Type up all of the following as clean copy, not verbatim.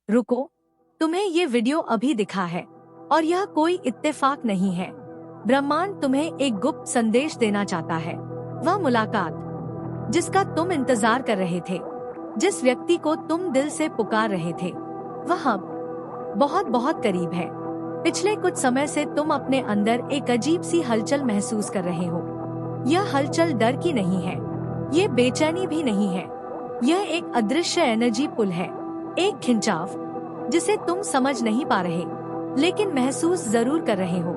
रुको, तुम्हें ये वीडियो अभी दिखा है और यह कोई इत्तेफाक नहीं है। ब्रह्मांड तुम्हें एक गुप्त संदेश देना चाहता है। वह मुलाकात जिसका तुम इंतजार कर रहे थे, जिस व्यक्ति को तुम दिल से पुकार रहे थे, वह अब बहुत बहुत करीब है। पिछले कुछ समय से तुम अपने अंदर एक अजीब सी हलचल महसूस कर रहे हो। यह हलचल डर की नहीं है, ये बेचैनी भी नहीं है। यह एक अदृश्य एनर्जी पुल है, एक खिंचाव जिसे तुम समझ नहीं पा रहे, लेकिन महसूस जरूर कर रहे हो।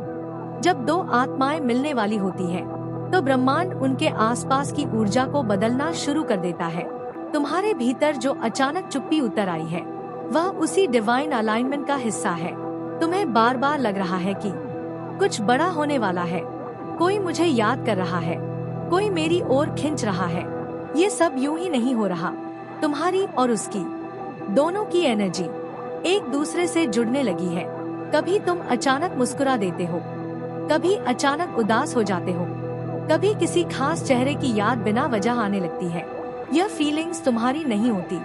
जब दो आत्माएं मिलने वाली होती है, तो ब्रह्मांड उनके आसपास की ऊर्जा को बदलना शुरू कर देता है। तुम्हारे भीतर जो अचानक चुप्पी उतर आई है, वह उसी डिवाइन अलाइनमेंट का हिस्सा है। तुम्हें बार बार लग रहा है कि कुछ बड़ा होने वाला है, कोई मुझे याद कर रहा है, कोई मेरी ओर खींच रहा है। ये सब यूं ही नहीं हो रहा। तुम्हारी और उसकी, दोनों की एनर्जी एक दूसरे से जुड़ने लगी है। कभी तुम अचानक मुस्कुरा देते हो, कभी अचानक उदास हो जाते हो, कभी किसी खास चेहरे की याद बिना वजह आने लगती है। यह फीलिंग्स तुम्हारी नहीं होती,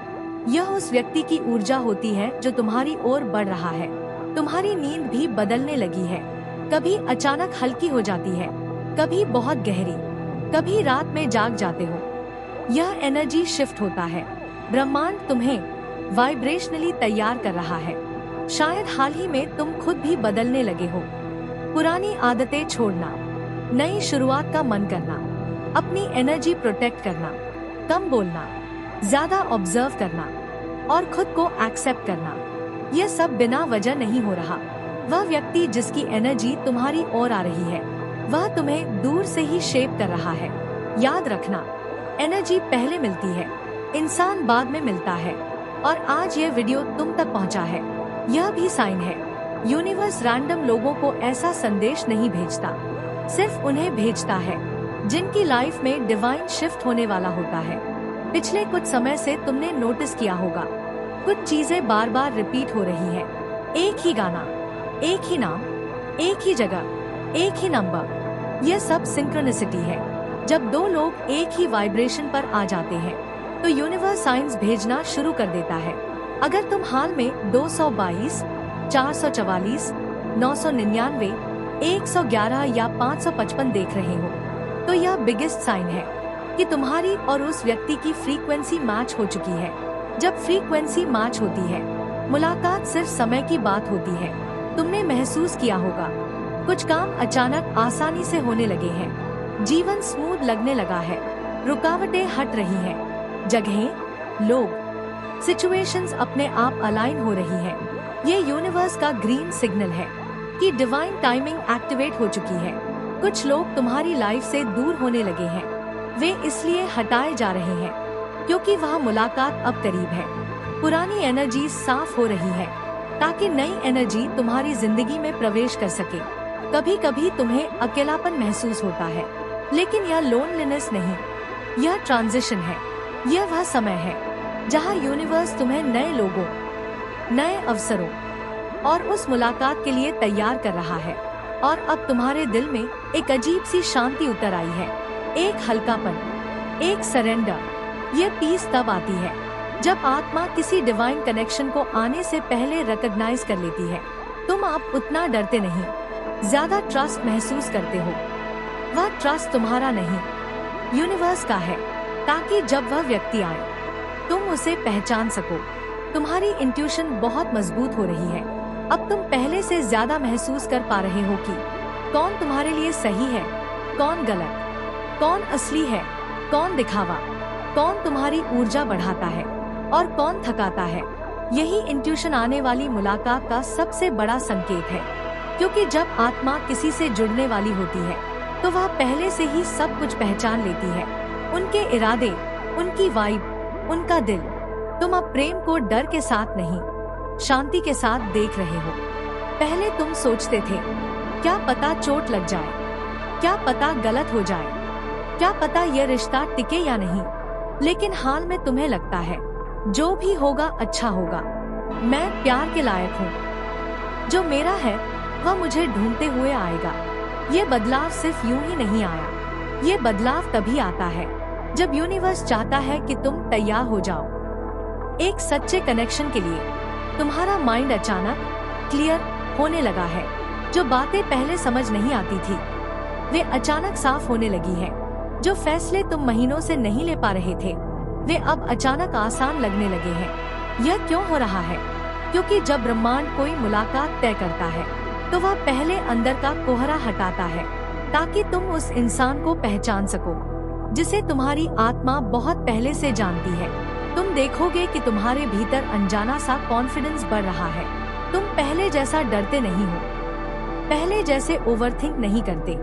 यह उस व्यक्ति की ऊर्जा होती है जो तुम्हारी ओर बढ़ रहा है। तुम्हारी नींद भी बदलने लगी है, कभी अचानक हल्की हो जाती है, कभी बहुत गहरी, कभी रात में जाग जाते हो। यह एनर्जी शिफ्ट होता है। ब्रह्मांड तुम्हें वाइब्रेशनली तैयार कर रहा है। शायद हाल ही में तुम खुद भी बदलने लगे हो। पुरानी आदतें छोड़ना, नई शुरुआत का मन करना, अपनी एनर्जी प्रोटेक्ट करना, कम बोलना, ज्यादा ऑब्जर्व करना और खुद को एक्सेप्ट करना। यह सब बिना वजह नहीं हो रहा। वह व्यक्ति जिसकी एनर्जी तुम्हारी ओर आ रही है, वह तुम्हें दूर से ही शेप कर रहा है। याद रखना, एनर्जी पहले मिलती है, इंसान बाद में मिलता है। और आज यह वीडियो तुम तक पहुंचा है, यह भी साइन है। यूनिवर्स रैंडम लोगों को ऐसा संदेश नहीं भेजता, सिर्फ उन्हें भेजता है जिनकी लाइफ में डिवाइन शिफ्ट होने वाला होता है। पिछले कुछ समय से तुमने नोटिस किया होगा, कुछ चीजें बार बार रिपीट हो रही हैं। एक ही गाना, एक ही नाम, एक ही जगह, एक ही नंबर। यह सब सिंक्रोनिसिटी है। जब दो लोग एक ही वाइब्रेशन पर आ जाते हैं, तो यूनिवर्स साइंस भेजना शुरू कर देता है। अगर तुम हाल में 222, 444, 999, 111 या 555 देख रहे हो, तो यह बिगेस्ट साइन है कि तुम्हारी और उस व्यक्ति की फ्रीक्वेंसी मैच हो चुकी है। जब फ्रीक्वेंसी मैच होती है, मुलाकात सिर्फ समय की बात होती है। तुमने महसूस किया होगा, कुछ काम अचानक आसानी से होने लगे हैं, जीवन स्मूथ लगने लगा है, रुकावटें हट रही हैं, जगहें, लोग, सिचुएशंस अपने आप अलाइन हो रही है। ये यूनिवर्स का ग्रीन सिग्नल है कि डिवाइन टाइमिंग एक्टिवेट हो चुकी है। कुछ लोग तुम्हारी लाइफ से दूर होने लगे हैं, वे इसलिए हटाए जा रहे हैं क्योंकि वह मुलाकात अब करीब है। पुरानी एनर्जी साफ हो रही है ताकि नई एनर्जी तुम्हारी जिंदगी में प्रवेश कर सके। कभी कभी तुम्हें अकेलापन महसूस होता है, लेकिन यह लोनलीनेस नहीं, यह ट्रांजिशन है। यह वह समय है जहां यूनिवर्स तुम्हें नए लोगों, नए अवसरों और उस मुलाकात के लिए तैयार कर रहा है। और अब तुम्हारे दिल में एक अजीब सी शांति उतर आई है, एक हल्कापन, एक सरेंडर। ये पीस तब आती है जब आत्मा किसी डिवाइन कनेक्शन को आने से पहले रिकॉग्नाइज कर लेती है। तुम अब उतना डरते नहीं, ज्यादा ट्रस्ट महसूस करते हो। वह ट्रस्ट तुम्हारा नहीं, यूनिवर्स का है, ताकि जब वह व्यक्ति आए तुम उसे पहचान सको। तुम्हारी इंट्यूशन बहुत मजबूत हो रही है। अब तुम पहले से ज्यादा महसूस कर पा रहे हो कि कौन तुम्हारे लिए सही है, कौन गलत, कौन असली है, कौन दिखावा, कौन तुम्हारी ऊर्जा बढ़ाता है और कौन थकाता है। यही इंट्यूशन आने वाली मुलाकात का सबसे बड़ा संकेत है, क्योंकि जब आत्मा किसी से जुड़ने वाली होती है, तो वह पहले से ही सब कुछ पहचान लेती है, उनके इरादे, उनकी वाइब, उनका दिल। तुम अब प्रेम को डर के साथ नहीं, शांति के साथ देख रहे हो। पहले तुम सोचते थे, क्या पता चोट लग जाए, क्या पता गलत हो जाए, क्या पता यह रिश्ता टिके या नहीं। लेकिन हाल में तुम्हें लगता है, जो भी होगा अच्छा होगा, मैं प्यार के लायक हूँ, जो मेरा है वह मुझे ढूंढते हुए आएगा। ये बदलाव सिर्फ यूं ही नहीं आया, ये बदलाव तभी आता है जब यूनिवर्स चाहता है कि तुम तैयार हो जाओ एक सच्चे कनेक्शन के लिए, तुम्हारा माइंड अचानक क्लियर होने लगा है। जो बातें पहले समझ नहीं आती थी वे अचानक साफ होने लगी है। जो फैसले तुम महीनों से नहीं ले पा रहे थे वे अब अचानक आसान लगने लगे हैं। यह क्यों हो रहा है? क्योंकि जब ब्रह्मांड कोई मुलाकात तय करता है तो वह पहले अंदर का कोहरा हटाता है ताकि तुम उस इंसान को पहचान सको जिसे तुम्हारी आत्मा बहुत पहले से जानती है। तुम देखोगे कि तुम्हारे भीतर अनजाना सा कॉन्फिडेंस बढ़ रहा है। तुम पहले जैसा डरते नहीं हो, पहले जैसे ओवरथिंक नहीं करते,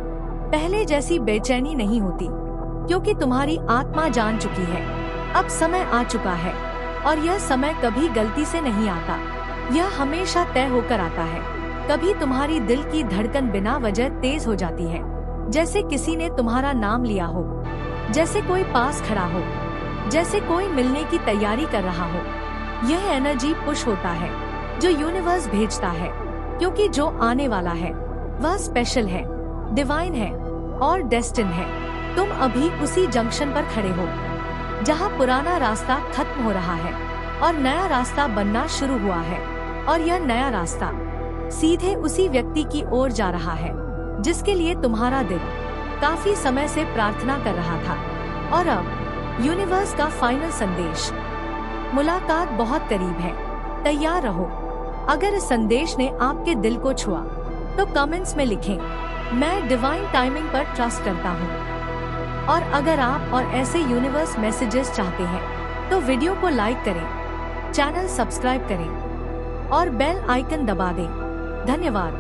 पहले जैसी बेचैनी नहीं होती, क्योंकि तुम्हारी आत्मा जान चुकी है अब समय आ चुका है। और यह समय कभी गलती से नहीं आता, यह हमेशा तय होकर आता है। कभी तुम्हारी दिल की धड़कन बिना वजह तेज हो जाती है, जैसे किसी ने तुम्हारा नाम लिया हो, जैसे कोई पास खड़ा हो, जैसे कोई मिलने की तैयारी कर रहा हो। यह एनर्जी पुश होता है जो यूनिवर्स भेजता है, क्योंकि जो आने वाला है वह स्पेशल है, डिवाइन है और डेस्टिन है। तुम अभी उसी जंक्शन पर खड़े हो जहां पुराना रास्ता खत्म हो रहा है और नया रास्ता बनना शुरू हुआ है। और यह नया रास्ता सीधे उसी व्यक्ति की ओर जा रहा है जिसके लिए तुम्हारा दिल काफी समय से प्रार्थना कर रहा था। और अब यूनिवर्स का फाइनल संदेश, मुलाकात बहुत करीब है, तैयार रहो। अगर इस संदेश ने आपके दिल को छुआ तो कमेंट्स में लिखें, मैं डिवाइन टाइमिंग पर ट्रस्ट करता हूँ। और अगर आप और ऐसे यूनिवर्स मैसेजेस चाहते हैं तो वीडियो को लाइक करें, चैनल सब्सक्राइब करें और बेल आइकन दबा दें। धन्यवाद।